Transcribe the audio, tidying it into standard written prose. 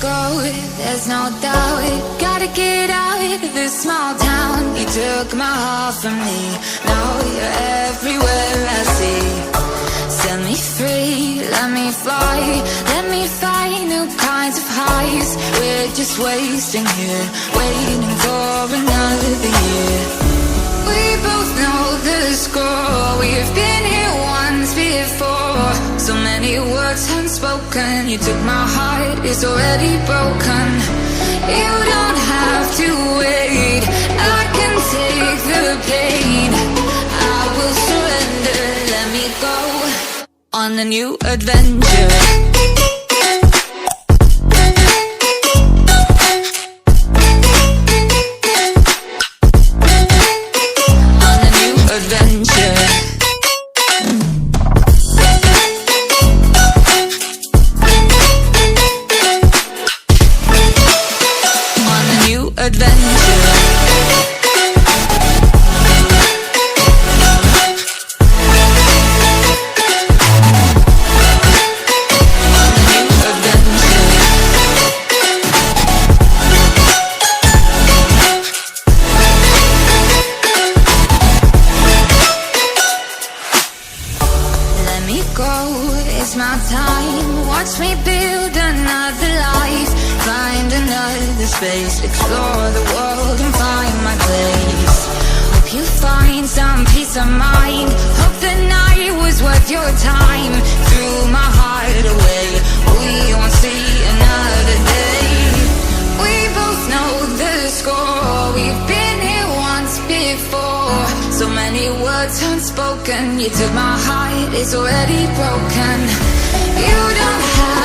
go, there's no doubt. Gotta get out of this small town. You took my heart from me, now you're everywhere I see. Set me free, let me fly, let me find new kinds of highs. We're just wasting here, waiting for another year. We both know the score, we've been here once before. So many words unspoken, you took my heart, it's already broken. You don't have to wait, I can take the pain. I will surrender, let me go on a new adventure. It's my time, watch me build another life. Find another space, explore the world and find my place. Hope you find some peace of mind, hope the night was worth your time. Threw my heart away, we won't see another day. We both know the score, we've been here once before. So many words unspoken, you took my heart, it's already broken. You don't have